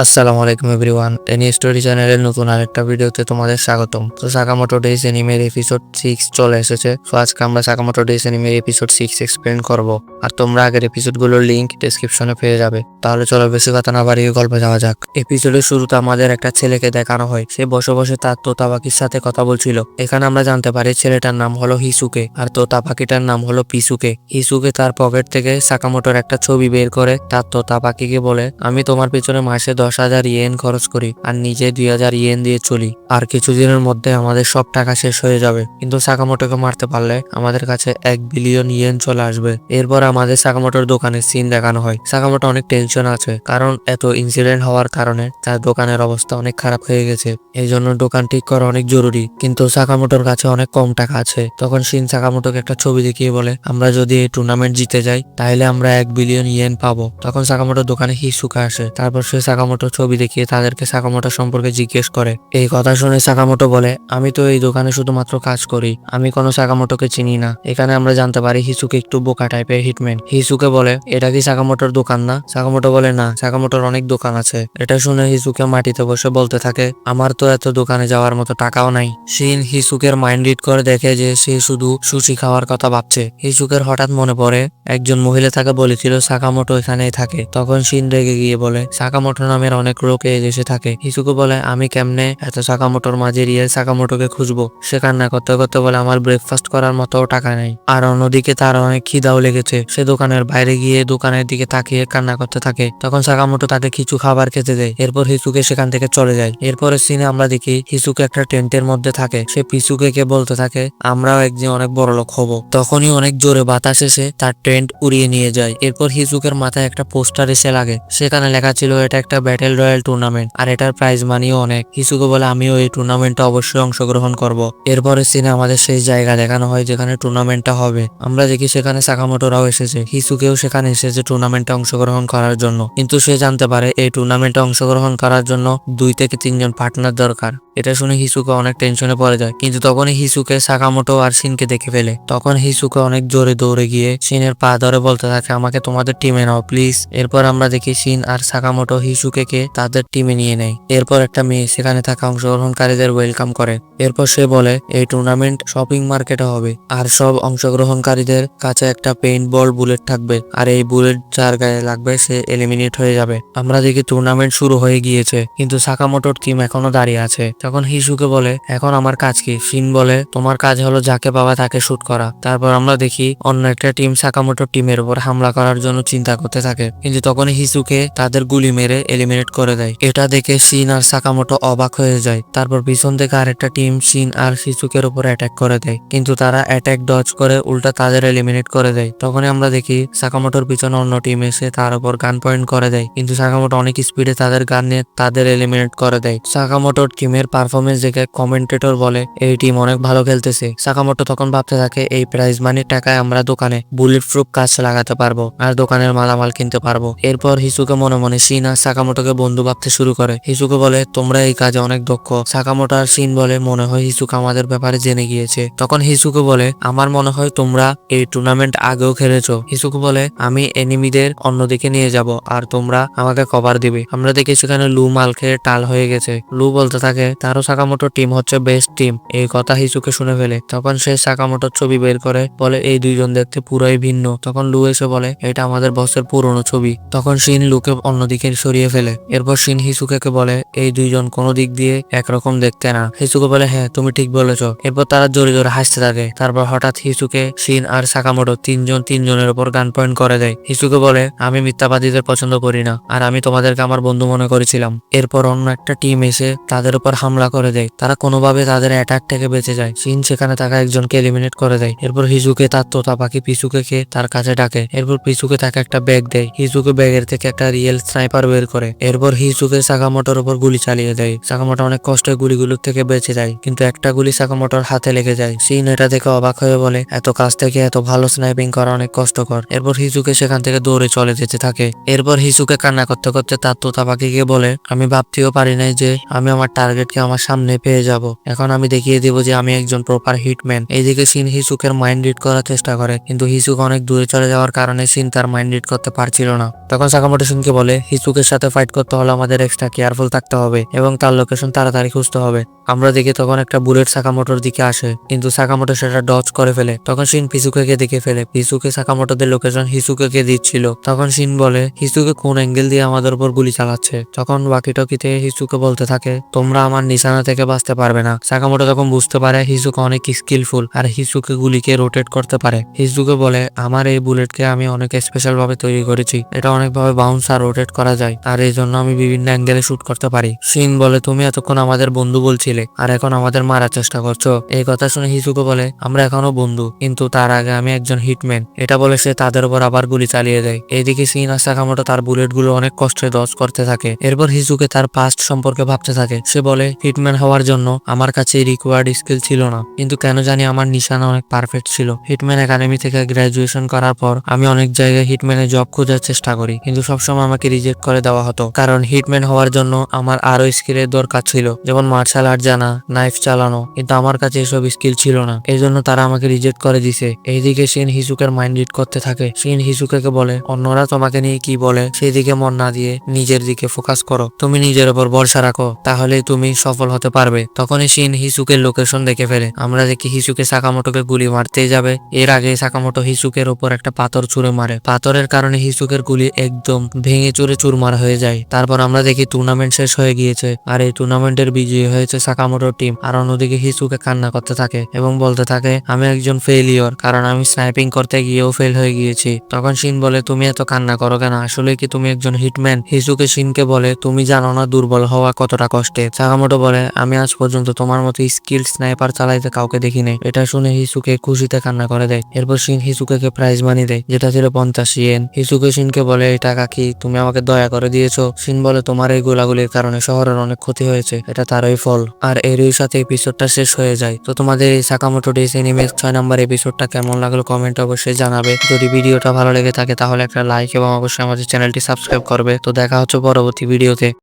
আসসালামু আলাইকুম everyone, any story চ্যানেলের নতুন আরেকটা ভিডিওতে তোমাদের স্বাগতম। তো সাকামোটো ডেইজ এনিমের এপিসোড 6 চলে এসেছে। তো আজকে আমরা সাকামোটো ডেইজ এনিমের এপিসোড 6 এক্সপ্লেন করব। আর তোমরা আগের এপিসোডগুলোর লিংক ডেসক্রিপশনে পেয়ে যাবে। তাহলে চলো বেশি কথা না বাড়িয়ে গল্পে যাওয়া যাক। এপিসোডের শুরুতে আমাদের একটা ছেলেকে দেখানো হয়, সে বসে বসে তার তোতা পাখির সাথে কথা বলছিল। এখানে আমরা জানতে পারি ছেলেটার নাম হলো হিসুকে আর তোতা পাখিটার নাম হলো পিসুকে। হিসুকে তার পকেট থেকে সাকামোটোর একটা ছবি বের করে তার তোতা পাখিকে বলে, আমি তোমার পিছনে মাসে 10,000 ইয়েন খরচ করি আর নিজে 2,000 ইয়েন দিয়ে চলি। আর কিছুদিনের মধ্যে আমাদের সব টাকা শেষ হয়ে যাবে, কিন্তু সাকামোটোকে মারতে পারলে আমাদের কাছে 1 বিলিয়ন ইয়েন চলে আসবে। এরপর আমাদের সাকামোটোর দোকানের সিন দেখানো হয়। সাকামোটো অনেক টেনশন আছে, কারণ এত ইনসিডেন্ট হওয়ার কারণে তার দোকানের অবস্থা অনেক খারাপ হয়ে গেছে। এই জন্য দোকান ঠিক করা অনেক জরুরি, কিন্তু সাকামোটোর কাছে অনেক কম টাকা আছে। তখন শিন সাকামোটোকে একটা ছবি দেখিয়ে বলে, আমরা যদি এই টুর্নামেন্ট জিতে যাই তাহলে আমরা 1 বিলিয়ন ইয়েন পাবো। তখন সাকামোটোর দোকানে হিসুকা আসে। তারপর সে সাকামোটো ছবি দেখিয়ে তাদেরকে সাকামোটো সম্পর্কে জিজ্ঞেস করে। এই কথা শুনে সাকামোটো বলে, আমি তো এই দোকানে শুধুমাত্র কাজ করি, আমি কোনো সাকামোটোকে চিনি না। এখানে আমরা জানতে পারি হিসুকে একটু বোকা টাইপের হিটম্যান। হিসুকে বলে, এটা কি সাকামোটোর দোকান না? সাকামোটো বলে, না, সাকামোটোর অনেক দোকান আছে। এটা শুনে হিসুকে মাটিতে বসে বলতে থাকে, আমার তো এত দোকানে যাওয়ার মতো টাকাও নাই। শিন হিসুকের মাইন্ড রিড করে দেখে যে সে শুধু সুশি খাওয়ার কথা ভাবছে। হিসুকের হঠাৎ মনে পড়ে একজন মহিলা তাকে বলেছিল সাকামোটো এখানেই থাকে। তখন শিন রেগে গিয়ে বলে, সাকামোটো নামের অনেক লোক এই দেশে থাকে। হিসুকে বলে, আমি কেমনে এত সাকামোটোর মাঝে রিয়েল সাকামোটোকে খুঁজবো? সে কান্না করতে করতে বলে, আমার ব্রেকফাস্ট করার মতো টাকা নেই। আর অন্যদিকে তার অনেক খিদাও লেগেছে। সে দোকানের বাইরে গিয়ে দোকানের দিকে তাকিয়ে কান্না করতে থাকে। তখন সাকামোটো তাকে কিছু খাবার খেতে দেয়। এরপর হিসুকে সেখান থেকে চলে যায়। এরপরের সিনে আমরা দেখি হিসুকে একটা টেন্টের মধ্যে থাকে। সে পিসুকে কে বলতে থাকে, আমরাও একদিন অনেক বড় লোক হবো। তখনই অনেক জোরে বাতাস এসে তার টেন্ট উড়িয়ে নিয়ে যায়। এরপর হিসুকের মাথায় একটা পোস্টার এসে লাগে। সেখানে লেখা ছিল এটা একটা ব্যাটেল রয়্যাল টুর্নামেন্ট আর এটার প্রাইজ মানিও অনেক। হিসুকে বলে, আমিও এই টুর্নামেন্টে অবশ্যই অংশগ্রহণ করব। এরপরে সিনে আমাদের সেই জায়গা দেখানো হয় যেখানে টুর্নামেন্টটা হবে। আমরা দেখি সেখানে সাকামোটোরাও এসেছে। হিসুকেও সেখানে এসেছে টুর্নামেন্টে অংশগ্রহণ করার জন্য, কিন্তু সে জানতে পারে এই টুর্নামেন্টে অংশগ্রহণ করার জন্য 2 থেকে 3 জন পার্টনার দরকার। এটা শুনে হিসুকে অনেক টেনশনে পড়ে যায়, কিন্তু তখনই হিসুকে সাকামোটো আর শিনকে দেখে ফেলে। তখন হিসুকে অনেক জোরে দৌড়ে গিয়ে শিনের পা ধরে বলতে থাকে, আমাকে তোমাদের টিমে নাও প্লিজ। এরপর আমরা দেখি শিন আর সাকামোটো হিসুকে তাদের টিমে নিয়ে নেয়। এরপর একটা মেয়ে সেখানে থাকা অংশগ্রহণকারীদের ওয়েলকাম করে। এরপর সে বলে, এই টুর্নামেন্ট শপিং মার্কেটে হবে আর সব অংশগ্রহণকারীদের কাছে একটা পেইন্ট বল বুলেট থাকবে, আর এই বুলেট যার গায়ে লাগবে সে এলিমিনেট হয়ে যাবে। আমরা দেখি টুর্নামেন্ট শুরু হয়ে গিয়েছে, কিন্তু সাকামোটোর টিম এখনো দাঁড়িয়ে আছে। তখন হিসুকে বলে, এখন আমার কাজ কি? শিন বলে, তোমার কাজ হলো যাকে পাবা তাকে শুট করা। তারপর আমরা দেখি অন্য একটা টিম সাকামোটোর টিমের উপর হামলা করার জন্য চিন্তা করতে থাকে, কিন্তু তখন হিসুকে তাদের গুলি মেরে এলিমিনেট করে দেয়। এটা দেখে শিন আর সাকামোটো অবাক হয়ে যায়। তারপর পিছন থেকে আরেকটা টিম শিন আর হিসুকের উপর অ্যাটাক করে দেয়, কিন্তু তারা অ্যাটাক ডজ করে উল্টা তাদের এলিমিনেট করে দেয়। তখনই আমরা দেখি সাকামোটোর পিছনে অন্য টিম এসে তার উপর গান পয়েন্ট করে দেয়, কিন্তু সাকামোটো অনেক স্পিডে তাদের গান নিয়ে তাদের এলিমিনেট করে দেয়। সাকামোটোর টিমের পারফরমেন্স দেখে কমেন্টেটর বলে, এই টিম অনেক ভালো খেলতেছে। সাকামোটো তখন ভাবতে থাকে, এই প্রাইজ মানির টাকায় আমরা দোকানে বুলেট প্রুফ কাঁচ লাগাতে পারবো আর দোকানের মালামাল কিনতে পারবো। এরপর হিসুকে মনে মনে শিন আর সাকামোটোকে বন্ধু ভাবতে শুরু করে। হিসুকে বলে, তোমরা এই কাজে অনেক দক্ষ। সাকামোটো আর শিন বলে, মনে হয় হিসুকে আমাদের ব্যাপারে জেনে গিয়েছে। তখন হিসুকে বলে, আমার মনে হয় তোমরা এই টুর্নামেন্ট আগেও খেলেছো। হিসুকে বলে, আমি এনিমিদের অন্যদিকে নিয়ে যাব আর তোমরা আমাকে কভার দিবে। আমরা দেখি সেখানে লু মাল খেয়ে টাল হয়ে গেছে। লু বলতে থাকে, তারও সাকামোটোর টিম হচ্ছে বেস্ট টিম। এই কথা হিসুকে শুনে ফেলে। তখন সে সাকামোটোর ছবি বের করে বলে, এই দুইজন দেখতে পুরাই ভিন্ন। তখন লু এসে বলে, এটা আমাদের বসের পুরনো ছবি। তখন শিন লুকে অন্যদিকে সরিয়ে ফেলে। এরপর শিন হিসুকে বলে, এই দুইজন কোনো দিক দিয়ে একরকম দেখতে না। হিসুকে বলে, হ্যাঁ তুমি ঠিক বলেছ। এরপর তারা জোরে জোরে হাসতে থাকে। তারপর হঠাৎ হিসুকে, শিন আর সাকামোটো তিনজনের উপর গান পয়েন্ট করে দেয়। হিসুকে বলে, আমি মিথ্যাবাদীদের পছন্দ করি না আর আমি তোমাদেরকে আমার বন্ধু মনে করেছিলাম। এরপর অন্য একটা টিম এসে তাদের উপর হামলা করে দেয়। তারা কোনোভাবে তাদের অ্যাটাক থেকে বেঁচে যায়। শিন সেখানে থাকা একজনকে এলিমিনেট করে দেয়। এরপর হিসুকে তার তোতা পাখি পিসুকে তার কাছে ডাকে। এরপর পিসুকে তাকে একটা ব্যাগ দেয়। হিসুকে ব্যাগের থেকে একটা রিয়েল স্নাইপার বের করে। এরপর হিসুকে সাকামোটোর উপর গুলি চালিয়ে দেয়। সাকামোটো অনেক কষ্টে গুলিগুলোর থেকে বেঁচে যায়, কিন্তু একটা গুলি সাকামোটোর হাতে লেগে যায়। শিন এটা দেখে অবাক হয়ে বলে, এত কাছ থেকে এত ভালো স্নাইপিং করা অনেক কষ্টকর। এরপর হিসুকে সেখান থেকে দৌড়ে চলে যেতে থাকে। এরপর হিসুকে কান্না করতে করতে তার তোতা পাখিকে বলে, আমি ভাবতেও পারি নাই যে আমি আমার টার্গেটকে আমার সামনে পেয়ে যাব। এখন আমি দেখিয়ে দিব যে আমি একজন প্রপার হিটম্যান। এইদিকে শিন হিসুকের মাইন্ড রিড করার চেষ্টা করে, কিন্তু হিসুকে অনেক দূরে চলে যাওয়ার কারণে শিন তার মাইন্ড রিড করতে পারছিল না। তখন সাকামোটো শিনকে বলে হিসুকের সাথে ফাইট করতে হলে আমাদের এক্সট্রা কেয়ারফুল থাকতে হবে এবং তার লোকেশন তাড়াতাড়ি খুঁজতে হবে। আমরা দেখি তখন একটা বুলেট সাকামোটোর দিকে আসে, কিন্তু সাকামোটো সেটা ডজ করে ফেলে। তখন শিন পিসুকেকে দেখে ফেলে। পিসুকে সাকামোটোদের লোকেশন হিসুকেকে দিচ্ছিল। তখন শিন বলে হিসুকে কোন অ্যাঙ্গেল দিয়ে আমাদের উপর গুলি চালাচ্ছে। তখন ওয়াকিটকি থেকে হিসুকে বলতে থাকে তোমরা আমার নিশানা থেকে বাঁচতে পারবে না। সাকামোটো তখন বুঝতে পারে হিসুকে অনেক স্কিলফুল আর হিসুকে গুলিকে রোটেট করতে পারে। হিসুকে বলে আমার এই বুলেটকে আমি অনেক স্পেশাল ভাবে তৈরি করেছি, এটা অনেকভাবে বাউন্স আর রোটেট করা যায় আর এই জন্য আমি বিভিন্ন অ্যাঙ্গেলে শুট করতে পারি। শিন বলে তুমি এতক্ষণ আমাদের বন্ধু বলছিলে আর এখন আমাদের মারার চেষ্টা করছো। এই কথা শুনে হিসুকে বলে আমরা এখনো বন্ধু, কিন্তু তার আগে আমি একজন হিটম্যান। এটা বলে সে তাদের উপর আবার গুলি চালিয়ে দেয়। এইদিকে শিন আর সাকামোটো তার বুলেট গুলো অনেক কষ্টে ডজ করতে থাকে। এরপর হিসুকে তার পাস্ট সম্পর্কে ভাবতে থাকে। সে বলে হিটম্যান হওয়ার জন্য আমার কাছে রিকোয়ার্ড স্কিল ছিল না, কিন্তু কেন জানি আমার নিশানা অনেক পারফেক্ট ছিল। হিটম্যান একাডেমি থেকে গ্রাজুয়েশন করার পর আমি অনেক জায়গায় হিটম্যানের জব খোঁজার চেষ্টা করি, কিন্তু সবসময় আমাকে রিজেক্ট করে দেওয়া হতো, কারণ হিটম্যান হওয়ার জন্য আমার আরো স্কিলের দরকার ছিল, যেমন মার্শাল আর্ট জানা, নাইফ চালানো, কিন্তু আমার কাছে এসব স্কিল ছিল না। এই জন্য তারা আমাকে রিজেক্ট করে দিছে। এইদিকে শিন হিসুকের মাইন্ড রিড করতে থাকে। শিন হিসুকেকে বলে অন্যরা তোমাকে নিয়ে কি বলে সেই দিকে মন না দিয়ে নিজের দিকে ফোকাস করো, তুমি নিজের উপর ভরসা রাখো, তাহলে তুমি সফল হতে পারবে। তখনই শিন হিসুকের লোকেশন দেখে ফেলে। আমরা দেখি হিসুকে সাকামোটোকে গুলি মারতেই যাবে, এর আগে সাকামোটো হিসুকের উপর একটা পাথর ছুঁড়ে মারে। পাথরের কারণে হিসুকের গুলি একদম ভেঙে চুরে চুরমার হয়ে যায়। তারপর আমরা দেখি টুর্নামেন্ট শেষ হয়ে গিয়েছে আর এই টুর্নামেন্টের বিজয়ী হয়েছে সাকামোটোর টিম। আর অন্যদিকে হিসুকে কান্না করতে থাকে এবং বলতে থাকে আমি একজন ফেলিওর, কারণ আমি স্নাইপিং করতে গিয়েও ফেল হয়ে গিয়েছি। তখন শিন বলে তুমি এত কান্না করো কেন, আসলে কি তুমি একজন হিটম্যান? হিসুকে শিনকে বলে তুমি জানো না দুর্বল হওয়া কতটা কষ্টের। সাকামোটো বলে আমি আজ পর্যন্ত তোমার মতো স্কিল স্নাইপার চালাইতে কাউকে দেখিনি। এটা শুনে হিসুকে খুশিতে কান্না করে দেয়। এরপর শিন হিসুকে প্রাইজ মানি দেয়, যেটা ছিল 50 ইয়েন। হিসুকে শিনকে বলে এই টাকা কি তুমি আমাকে দয়া করে দিয়েছো? শিন বলে তোমার এই গোলাগুলির কারণে শহরের অনেক ক্ষতি হয়েছে, এটা তারই ফল। আর এরই সাথে এপিসোডটা শেষ হয়ে যায়। তো তোমাদের এই সাকামোটো ডেইস এনিমে 6 নম্বর এপিসোডটা কেমন লাগলো কমেন্ট অবশ্যই জানাবে। যদি ভিডিওটা ভালো লেগে থাকে তাহলে একটা লাইক এবং অবশ্যই আমাদের চ্যানেলটি সাবস্ক্রাইব করবে। তো দেখা হচ্ছে পরবর্তী ভিডিওতে।